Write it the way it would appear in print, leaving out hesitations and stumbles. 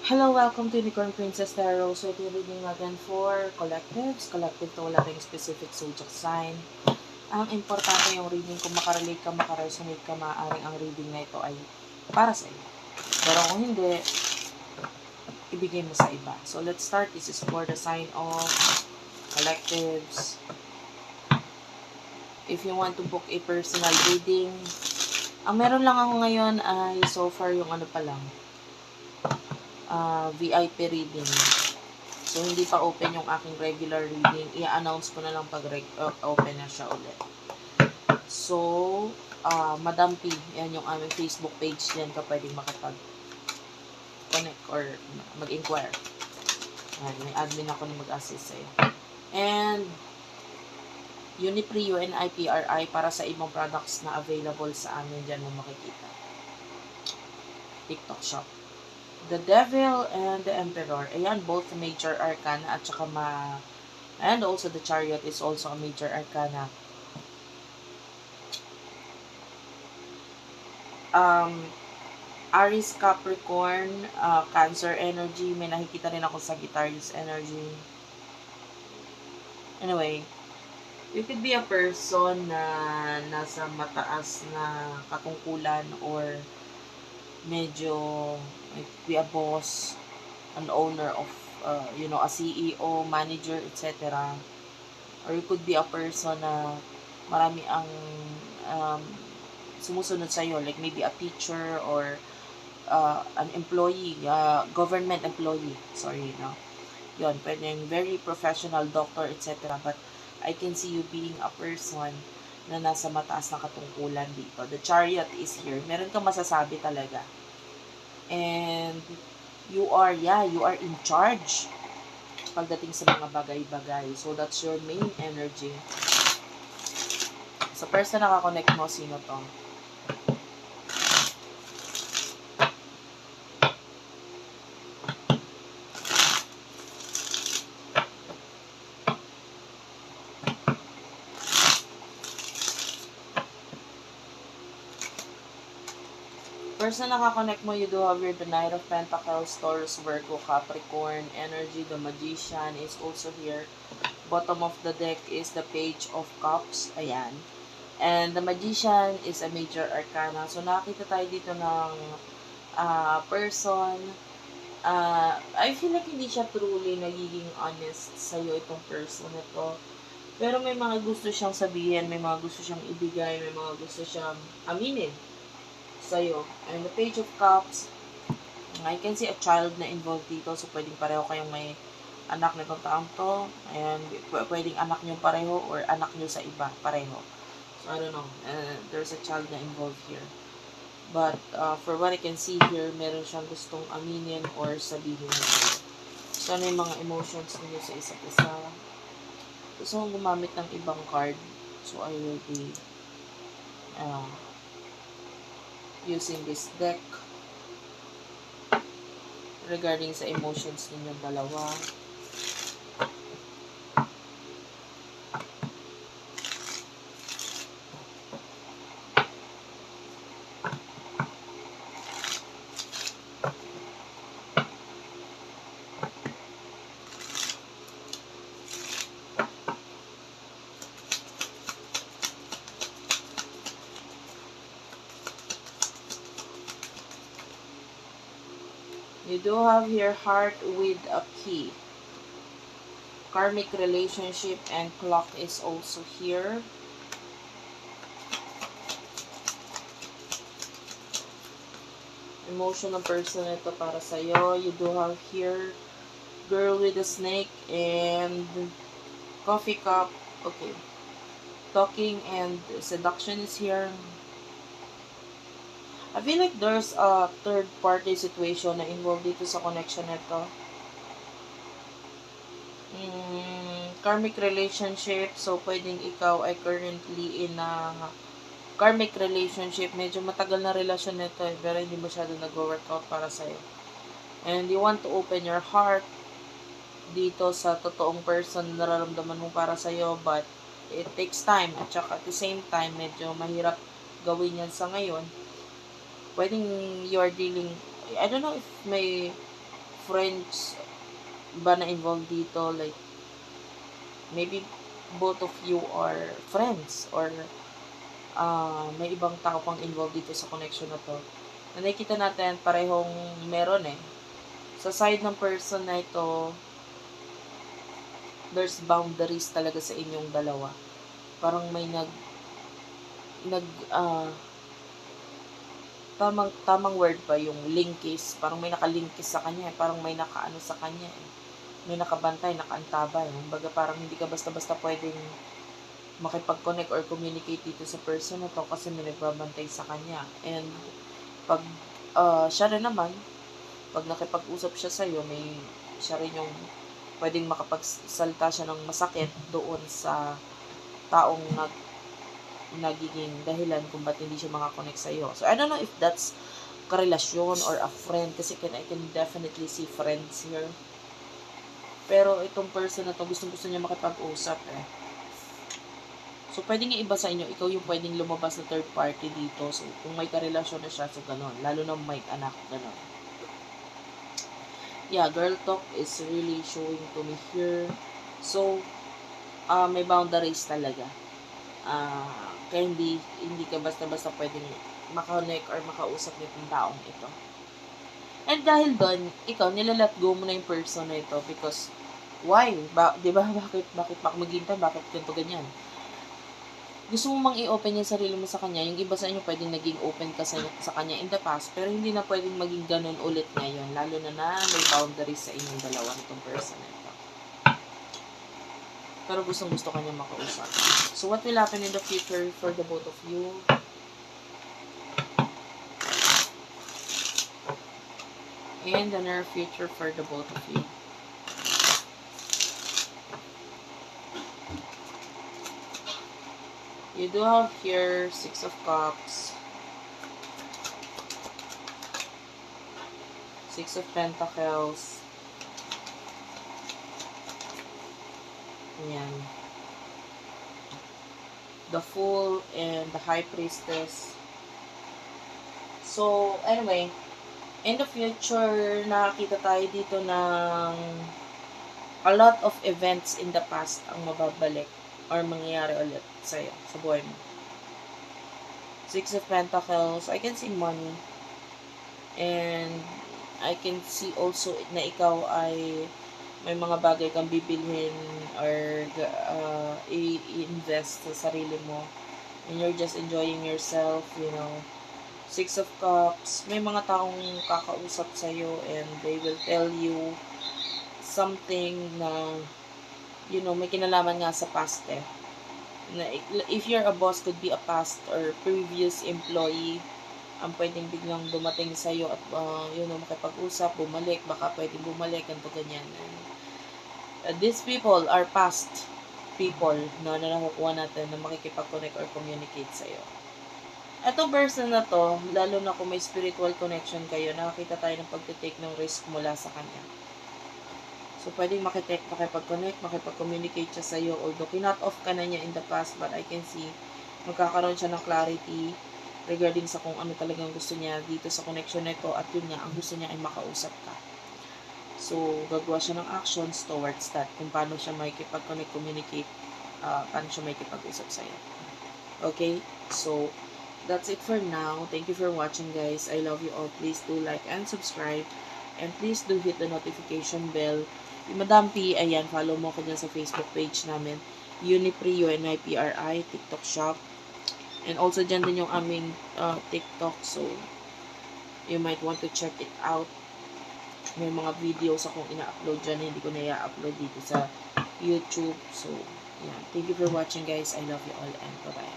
Hello, welcome to Unicorn Princess Tarot. So, ito yung reading natin for collectives. Collective to, wala tayong specific zodiac sign. Ang importante yung reading, kung makarelate ka, makaresonate ka, maaaring ang reading na ito ay para sa iyo. Pero kung hindi, ibigay mo sa iba. So, let's start. This is for the sign of collectives. If you want to book a personal reading, ang meron lang ako ngayon ay so far yung ano pa lang, VIP reading. So, hindi pa open yung aking regular reading. I-announce ko na lang pag open na siya ulit. So, Madam P, yan yung aming Facebook page yan ka pwedeng makapag-connect or mag-inquire. May admin ako na mag-assist sa'yo. And, Unipri, UNIPRI para sa ibang products na available sa amin dyan mo makikita. TikTok shop. The Devil and the Emperor. Ayan, both major arcana at saka and also the Chariot is also a major arcana. Aries, Capricorn, Cancer energy. May nakikita rin ako Sagittarius energy. Anyway, you could be a person na nasa mataas na katungkulan or medyo be a boss, an owner of, a CEO, manager, etc. Or you could be a person na marami ang sumusunod sa'yo, like maybe a teacher or an employee, government employee, Yun, pwedeng very professional doctor, etc. But I can see you being a person na nasa mataas na katungkulan dito. The Chariot is here. Meron kang masasabi talaga. And you are in charge pagdating sa mga bagay-bagay. So, that's your main energy. Sa person na nakakonect mo, sino to? Person na nakakonect mo, you do have your the Knight of Pentacles, Taurus, Virgo, Capricorn energy. The Magician is also here. Bottom of the deck is the Page of Cups. Ayan. And the Magician is a major arcana. So, nakita tayo dito ng person. I feel like hindi siya truly nagiging honest sa'yo itong person na to. Pero may mga gusto siyang sabihin, may mga gusto siyang ibigay, may mga gusto siyang aminin sa'yo. And the Page of Cups, I can see a child na involved dito. So, pwedeng pareho kayong may anak na itong taong to. Ayan, pwedeng anak nyo pareho or anak nyo sa iba pareho. So, I don't know. There's a child na involved here. But, for what I can see here, meron siyang gustong aminin or sabihin nito. So, ano yung mga emotions niyo sa isa't isa? Gusto kong gumamit ng ibang card. So, I will be using this deck regarding sa emotions ninyong dalawa. You do have your heart with a key. Karmic relationship and clock is also here. Emotional person ito para sa'yo. You do have here girl with a snake and coffee cup. Okay. Talking and seduction is here. I feel like there's a third party situation na involved dito sa connection nito. Karmic relationship. So, pwedeng ikaw ay currently in a karmic relationship. Medyo matagal na relasyon nito pero hindi masyado nag-workout para sa'yo. And you want to open your heart dito sa totoong person na nararamdaman mo para sa'yo. But, it takes time. At saka at the same time, medyo mahirap gawin yan sa ngayon. Pwedeng you are dealing, I don't know if may friends ba na involved dito? Like, maybe both of you are friends or may ibang tao pang involved dito sa connection na to. Na nakikita natin, parehong meron eh. Sa side ng person na ito, there's boundaries talaga sa inyong dalawa. Parang may tamang word ba yung linkis, parang may nakalinkis sa kanya, parang may nakaano sa kanya, may nakabantay, nakaantabay. Kumbaga parang hindi ka basta-basta pwedeng makipag-connect or communicate dito sa person na to kasi may nagbabantay sa kanya. And pag siya rin naman, pag nakipag-usap siya sa'yo, siya rin yung pwedeng makapagsalta siya ng masakit doon sa taong nagiging dahilan kung ba't hindi siya makakonect sa'yo. So, I don't know if that's karelasyon or a friend kasi I can definitely see friends here. Pero itong person na to, gusto niya makipag-usap eh. So, pwedeng iba sa inyo, ikaw yung pwedeng lumabas na third party dito. So, kung may karelasyon na siya, so gano'n. Lalo na may anak, gano'n. Yeah, girl talk is really showing to me here. So, may boundaries talaga. Kaya hindi ka basta-basta pwedeng makakonect or makausap nitong taong ito. And dahil doon, ikaw, nilalet go mo na yung person na ito because, why? Diba? Bakit maghintay? Bakit ganito ganyan? Gusto mo mang i-open yung sarili mo sa kanya. Yung iba sa inyo pwedeng naging open ka sa kanya in the past, pero hindi na pwedeng maging ganun ulit ngayon. Lalo na may boundaries sa inyong dalawa nitong person na ito. Pero gusto kanya makausap. So, what will happen in the future for the both of you? In the near future for the both of you. You do have here 6 of Cups. 6 of Pentacles. Ayan. The Fool and the High Priestess. So, anyway, in the future, nakakita tayo dito ng a lot of events in the past ang mababalik or mangyayari ulit sa'yo, sa buhay mo. 6 of Pentacles, I can see money. And I can see also na ikaw ay may mga bagay kang bibilhin or i-invest sa sarili mo. And you're just enjoying yourself, you know. 6 of Cups, may mga taong kakausap sa'yo and they will tell you something na, you know, may kinalaman nga sa past eh. Na, if you're a boss, could be a past or previous employee, ang pwedeng biglang dumating sa'yo at, you know, makipag-usap, bumalik, baka pwedeng bumalik, ganito, ganyan. And, these people are past people na nakukuha natin na makikipag-connect or communicate sa'yo. Itong person na to, lalo na kung may spiritual connection kayo, nakakita tayo ng pag-take ng risk mula sa kanya. So, pwedeng makipag-connect, makipag-communicate siya sa'yo, although kinot off ka na niya in the past, but I can see, magkakaroon siya ng clarity regarding sa kung ano talagang gusto niya dito sa connection na ito, at yun nga, ang gusto niya ay makausap ka. So, gagawa siya ng actions towards that, kung paano siya makikipag-connect, communicate, paano siya makikipag-usap sa'yo. Okay? So, that's it for now. Thank you for watching, guys. I love you all. Please do like and subscribe. And please do hit the notification bell. Yung Madam P, ayan, follow mo ko dyan sa Facebook page namin. Unipri, UNIPRI, TikTok shop. And also dyan din yung aming TikTok. So, you might want to check it out. May mga videos akong ina-upload dyan. Hindi ko na i-upload dito sa YouTube. So, yeah. Thank you for watching, guys. I love you all and bye-bye.